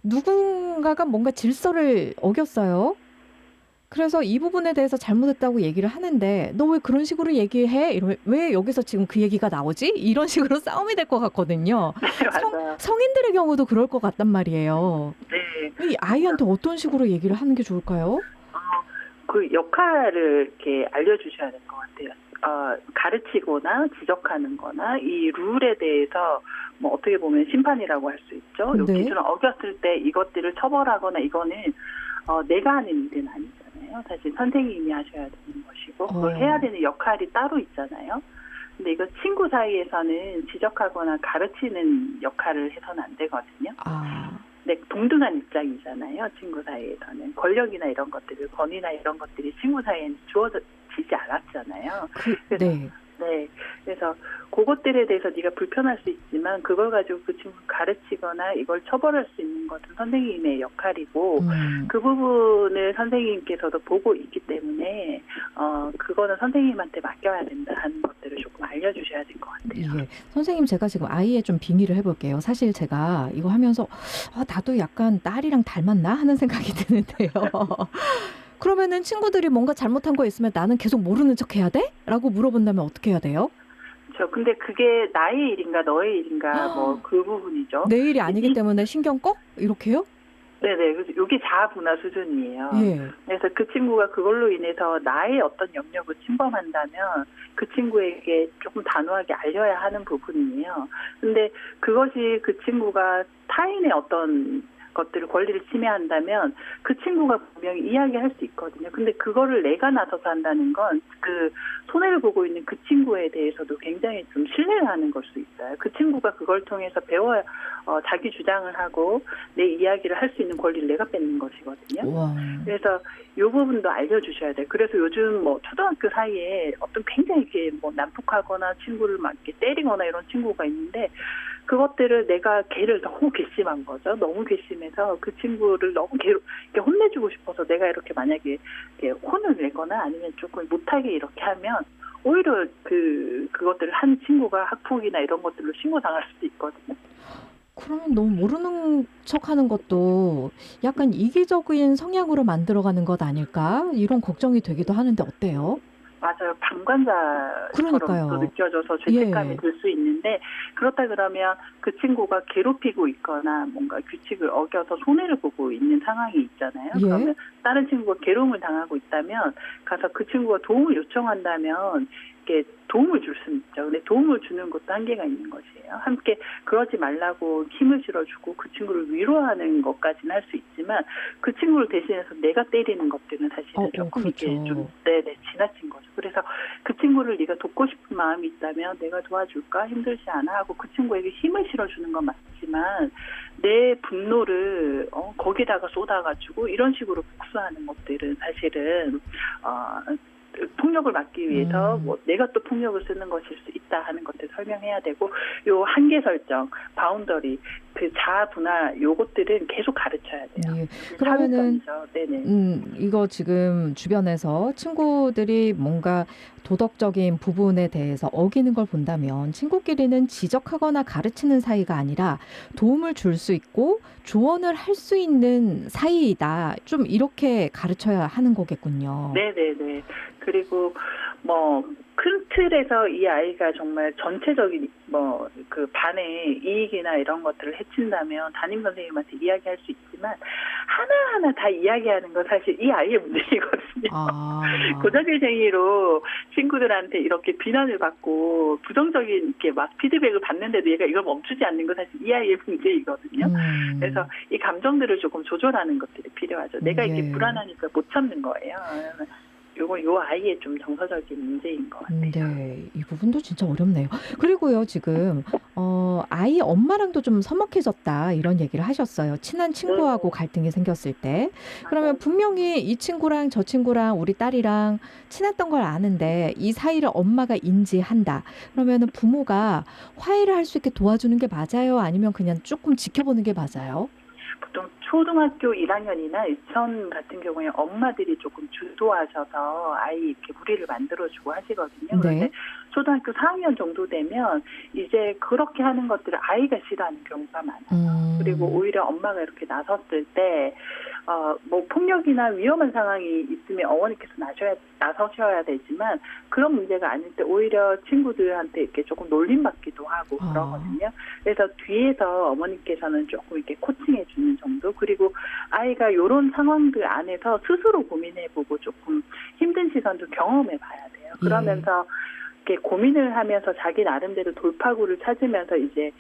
누군가가 뭔가 질서를 어겼어요. 그래서 이 부분에 대해서 잘못했다고 얘기를 하는데 너 왜 그런 식으로 얘기해? 이러면 왜 여기서 지금 그 얘기가 나오지? 이런 식으로 싸움이 될 것 같거든요. 네, 맞아요. 성인들의 경우도 그럴 것 같단 말이에요. 네. 이 아이한테 어떤 식으로 얘기를 하는 게 좋을까요? 그 역할을 이렇게 알려주셔야 될 것 같아요. 가르치거나 지적하는 거나 이 룰에 대해서 뭐 어떻게 보면 심판이라고 할 수 있죠. 이 네. 기준을 어겼을 때 이것들을 처벌하거나 이거는 내가 하는 일은 아니잖아요. 사실 선생님이 하셔야 되는 것이고 그걸 해야 되는 역할이 따로 있잖아요. 근데 이거 친구 사이에서는 지적하거나 가르치는 역할을 해서는 안 되거든요. 네, 동등한 입장이잖아요. 친구 사이에서는 그러니까 이런 것들을 권위나 이런 것들이 친구 사이에는 주어지지 않았잖아요. 네, 그래서 그것들에 대해서 네가 불편할 수 있지만 그걸 가지고 그 친구를 가르치거나 이걸 처벌할 수 있는 것은 선생님의 역할이고 그 부분을 선생님께서도 보고 있기 때문에 그거는 선생님한테 맡겨야 된다 하는 것들을 조금 알려주셔야 될 것 같아요. 예. 선생님, 제가 지금 아이의 좀 빙의를 해볼게요. 사실 제가 이거 하면서 나도 약간 딸이랑 닮았나 하는 생각이 드는데요. 그러면은 친구들이 뭔가 잘못한 거 있으면 나는 계속 모르는 척 해야 돼? 라고 물어본다면 어떻게 해야 돼요? 근데 그게 나의 일인가 너의 일인가 뭐 그 부분이죠. 내 일이 아니기 때문에 신경 꺼? 이렇게요? 네네. 그래서 이게 자아분화 수준이에요. 예. 그래서 그 친구가 그걸로 인해서 나의 어떤 영역을 침범한다면 그 친구에게 조금 단호하게 알려야 하는 부분이에요. 근데 그것이 그 친구가 타인의 어떤 것들을 권리를 침해한다면 그 친구가 분명히 이야기할 수 있거든요. 근데 그거를 내가 나서서 한다는 건 그 손해를 보고 있는 그 친구에 대해서도 굉장히 좀 신뢰를 하는 걸 수 있어요. 그 친구가 그걸 통해서 배워야 자기 주장을 하고 내 이야기를 할 수 있는 권리를 내가 뺏는 것이거든요. 우와. 그래서 이 부분도 알려주셔야 돼요. 그래서 요즘 뭐 초등학교 사이에 어떤 굉장히 이렇게 뭐 난폭하거나 친구를 막 이렇게 때리거나 이런 친구가 있는데 그것들을 내가 걔를 너무 괘씸한 거죠. 너무 괘씸해서 그 친구를 너무 이렇게 혼내주고 싶어서 내가 이렇게 만약에 이렇게 혼을 내거나 아니면 조금 못하게 이렇게 하면 오히려 그것들을 한 친구가 학폭이나 이런 것들로 신고당할 수도 있거든요. 그러면 너무 모르는 척하는 것도 약간 이기적인 성향으로 만들어가는 것 아닐까? 이런 걱정이 되기도 하는데 어때요? 맞아요. 방관자처럼 그러니까요. 또 느껴져서 죄책감이 예. 들 수 있는데 그렇다 그러면 그 친구가 괴롭히고 있거나 뭔가 규칙을 어겨서 손해를 보고 있는 상황이 있잖아요. 예. 그러면 다른 친구가 괴로움을 당하고 있다면 가서 그 친구가 도움을 요청한다면 이렇게 도움을 줄 수는 있죠. 근데 도움을 주는 것도 한계가 있는 것이에요. 함께 그러지 말라고 힘을 실어주고 그 친구를 위로하는 것까지는 할 수 있지만 그 친구를 대신해서 내가 때리는 것들은 사실은 조금 그렇죠. 이게 좀 지나친 거죠. 그래서 그 친구를 네가 돕고 싶은 마음이 있다면 내가 도와줄까 힘들지 않아 하고 그 친구에게 힘을 실어주는 건 맞지만 내 분노를 거기다가 쏟아가지고 이런 식으로 복수하는 것들은 사실은 폭력을 막기 위해서 뭐 내가 또 폭력을 쓰는 것일 수 있다 하는 것들 설명해야 되고 요 한계 설정, 바운더리, 그 자아 분할 요것들은 계속 가르쳐야 돼요. 예. 그러면은 사회성이죠. 네네. 이거 지금 주변에서 친구들이 뭔가 도덕적인 부분에 대해서 어기는 걸 본다면 친구끼리는 지적하거나 가르치는 사이가 아니라 도움을 줄 수 있고 조언을 할 수 있는 사이이다. 좀 이렇게 가르쳐야 하는 거겠군요. 네네네. 그리고 뭐 큰 틀에서 이 아이가 정말 전체적인 뭐 그 반의 이익이나 이런 것들을 해친다면 담임 선생님한테 이야기할 수 있지만 하나하나 다 이야기하는 건 사실 이 아이의 문제이거든요. 고자질쟁이로 친구들한테 이렇게 비난을 받고 부정적인 이렇게 막 피드백을 받는데도 얘가 이걸 멈추지 않는 건 사실 이 아이의 문제이거든요. 그래서 이 감정들을 조금 조절하는 것들이 필요하죠. 내가 이렇게 불안하니까 못 참는 거예요. 요 아이의 좀 정서적인 문제인 것 같아요. 네, 이 부분도 진짜 어렵네요. 그리고요, 지금 아이 엄마랑도 좀 서먹해졌다 이런 얘기를 하셨어요. 친한 친구하고 갈등이 생겼을 때. 그러면 분명히 이 친구랑 저 친구랑 우리 딸이랑 친했던 걸 아는데 이 사이를 엄마가 인지한다. 그러면은 부모가 화해를 할 수 있게 도와주는 게 맞아요? 아니면 그냥 조금 지켜보는 게 맞아요? 보통 초등학교 1학년이나 유치원 같은 경우에 엄마들이 조금 주도하셔서 아이 이렇게 무리를 만들어주고 하시거든요. 그런데 초등학교 4학년 정도 되면 이제 그렇게 하는 것들을 아이가 싫어하는 경우가 많아요. 그리고 오히려 엄마가 이렇게 나섰을 때 뭐 폭력이나 위험한 상황이 있으면 어머니께서 나서셔야 되지만 그런 문제가 아닐 때 오히려 친구들한테 이렇게 조금 놀림받기도 하고 그러거든요. 그래서 뒤에서 어머니께서는 조금 이렇게 코칭해 주는 정도. 그리고 아이가 이런 상황들 안에서 스스로 고민해보고 조금 힘든 시간도 경험해봐야 돼요. 그러면서 이렇게 고민을 하면서 자기 나름대로 돌파구를 찾으면서 이제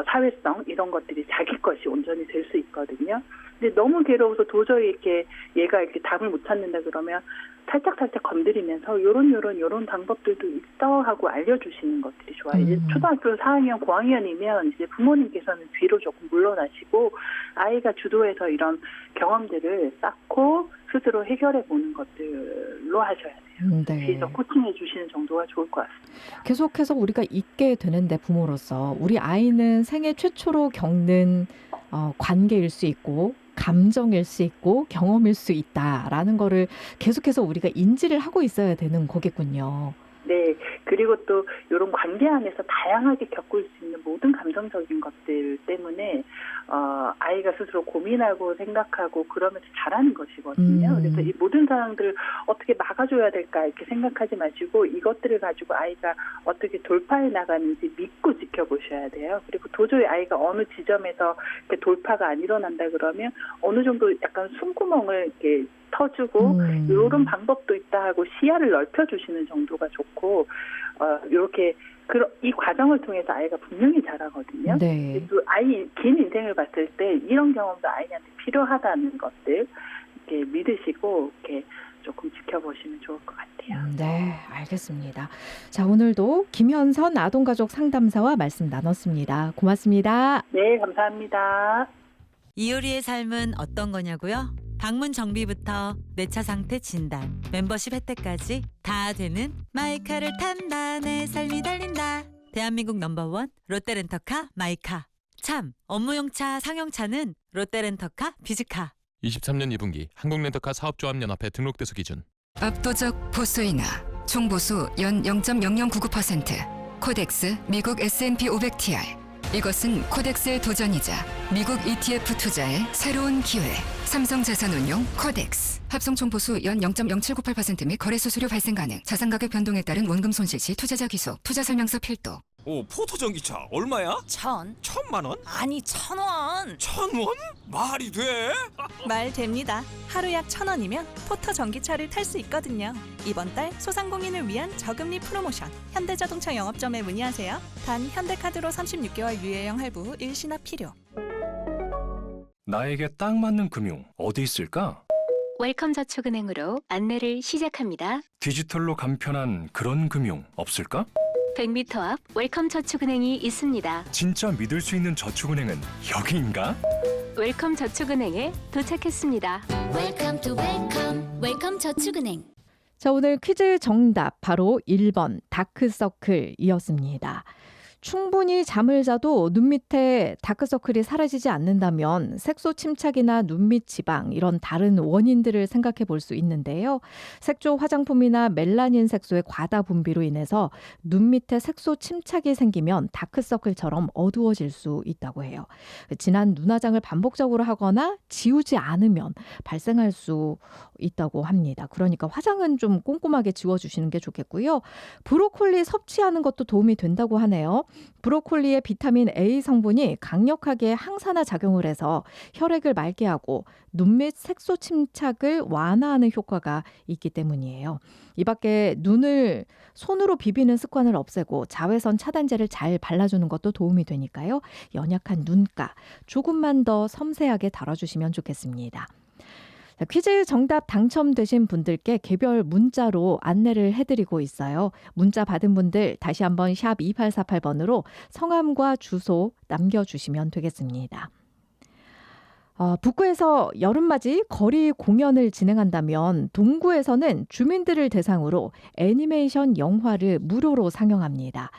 사회성 이런 것들이 자기 것이 온전히 될 수 있거든요. 근데 너무 괴로워서 도저히 이렇게 얘가 이렇게 답을 못 찾는다 그러면 살짝 건드리면서 요런 방법들도 있어 하고 알려주시는 것들이 좋아요. 이제 초등학교 4학년, 9학년이면 이제 부모님께서는 뒤로 조금 물러나시고 아이가 주도해서 이런 경험들을 쌓고 스스로 해결해 보는 것들로 하셔야 돼요. 뒤에서 코칭해 주시는 정도가 좋을 것 같습니다. 계속해서 우리가 잊게 되는데 부모로서 우리 아이는 생애 최초로 겪는 관계일 수 있고 감정일 수 있고 경험일 수 있다라는 거를 계속해서 우리가 인지를 하고 있어야 되는 거겠군요. 네. 그리고 또 이런 관계 안에서 다양하게 겪을 수 있는 모든 감정적인 것들 때문에 아이가 스스로 고민하고 생각하고 그러면서 잘하는 것이거든요. 그래서 이 모든 상황들을 어떻게 막아줘야 될까 이렇게 생각하지 마시고 이것들을 가지고 아이가 어떻게 돌파해 나가는지 믿고 지켜보셔야 돼요. 그리고 도저히 아이가 어느 지점에서 이렇게 돌파가 안 일어난다 그러면 어느 정도 약간 숨구멍을 이렇게 터주고 이런 방법도 있다 하고 시야를 넓혀주시는 정도가 좋고 이렇게 이 과정을 통해서 아이가 분명히 자라거든요. 네. 또 아이 긴 인생을 봤을 때 이런 경험도 아이한테 필요하다는 것들 이렇게 믿으시고 이렇게 조금 지켜보시면 좋을 것 같아요. 네, 알겠습니다. 자, 오늘도 김현선 아동가족 상담사와 말씀 나눴습니다. 고맙습니다. 네, 감사합니다. 이효리의 삶은 어떤 거냐고요? 방문 정비부터 내 차 상태 진단, 멤버십 혜택까지 다 되는 마이카를 탄다. 내 삶이 달린다. 대한민국 넘버원 롯데렌터카 마이카. 참, 업무용차 상용차는 롯데렌터카 비즈카. 23년 2분기 한국렌터카 사업조합연합회 등록대수 기준. 압도적 보수인하, 총보수 연 0.0099%, 코덱스 미국 S&P 500ti, 이것은 코덱스의 도전이자 미국 ETF 투자의 새로운 기회. 삼성자산운용 코덱스. 합성총 보수 연 0.0798% 및 거래 수수료 발생 가능. 자산 가격 변동에 따른 원금 손실 시 투자자 귀속. 투자 설명서 필도. 오, 포토전기차 얼마야? 1,000만 원? 아니 1,000원. 1,000원? 말이 돼? 말 됩니다. 하루 약 1,000원이면 포터 전기차를 탈 수 있거든요. 이번 달 소상공인을 위한 저금리 프로모션. 현대자동차 영업점에 문의하세요. 단 현대카드로 36개월 유예형 할부 후 일시납 필요. 나에게 딱 맞는 금융 어디 있을까? 웰컴저축은행으로 안내를 시작합니다. 디지털로 간편한 그런 금융 없을까? 100m 앞 웰컴저축은행이 있습니다. 진짜 믿을 수 있는 저축은행은 여기인가? 웰컴저축은행에 도착했습니다. 웰컴 투 웰컴 웰컴저축은행. 자, 오늘 퀴즈 정답 바로 1번 다크서클이었습니다. 충분히 잠을 자도 눈 밑에 다크서클이 사라지지 않는다면 색소 침착이나 눈밑 지방 이런 다른 원인들을 생각해 볼 수 있는데요. 색조 화장품이나 멜라닌 색소의 과다 분비로 인해서 눈 밑에 색소 침착이 생기면 다크서클처럼 어두워질 수 있다고 해요. 진한 눈화장을 반복적으로 하거나 지우지 않으면 발생할 수 있다고 합니다. 그러니까 화장은 좀 꼼꼼하게 지워주시는 게 좋겠고요. 브로콜리 섭취하는 것도 도움이 된다고 하네요. 브로콜리의 비타민 A 성분이 강력하게 항산화 작용을 해서 혈액을 맑게 하고 눈밑 색소 침착을 완화하는 효과가 있기 때문이에요. 이 밖에 눈을 손으로 비비는 습관을 없애고 자외선 차단제를 잘 발라주는 것도 도움이 되니까요. 연약한 눈가 조금만 더 섬세하게 다뤄주시면 좋겠습니다. 퀴즈 정답 당첨되신 분들께 개별 문자로 안내를 해드리고 있어요. 문자 받은 분들 다시 한번 샵 2848번으로 성함과 주소 남겨주시면 되겠습니다. 북구에서 여름맞이 거리 공연을 진행한다면 동구에서는 주민들을 대상으로 애니메이션 영화를 무료로 상영합니다.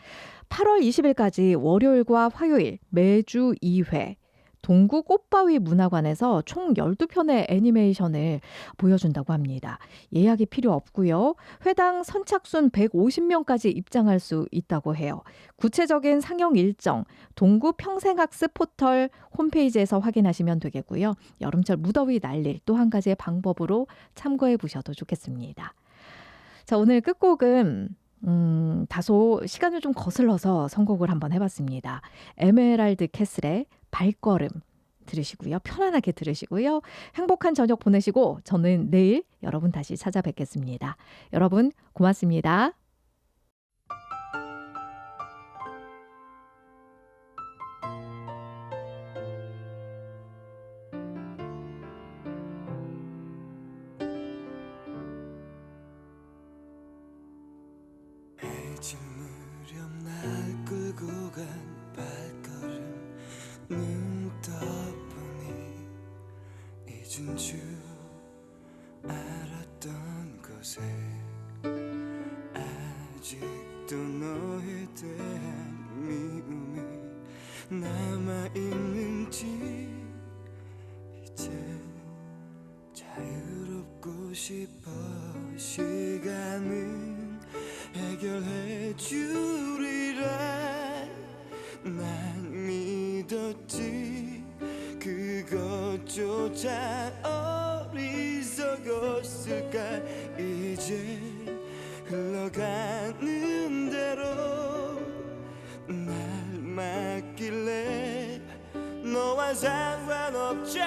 8월 20일까지 월요일과 화요일 매주 2회 동구 꽃바위 문화관에서 총 12편의 애니메이션을 보여준다고 합니다. 예약이 필요 없고요. 회당 선착순 150명까지 입장할 수 있다고 해요. 구체적인 상영 일정 동구 평생학습 포털 홈페이지에서 확인하시면 되겠고요. 여름철 무더위 날릴 또 한 가지의 방법으로 참고해 보셔도 좋겠습니다. 자, 오늘 끝곡은 다소 시간을 좀 거슬러서 선곡을 한번 해봤습니다. 에메랄드 캐슬의 발걸음 들으시고요. 편안하게 들으시고요. 행복한 저녁 보내시고 저는 내일 여러분 다시 찾아뵙겠습니다. 여러분 고맙습니다. 해질 무렵 날 끌고 간 발걸음 눈 떠보니 잊은 줄 알았던 곳에 아직도 너에 대한 미움이 남아있는지 이제 자유롭고 싶어 시간은 해결해 주리라 난 믿었지 그것조차 어리석었을까 이제 흘러가는 대로 날 맡길래 너와 상관없잖아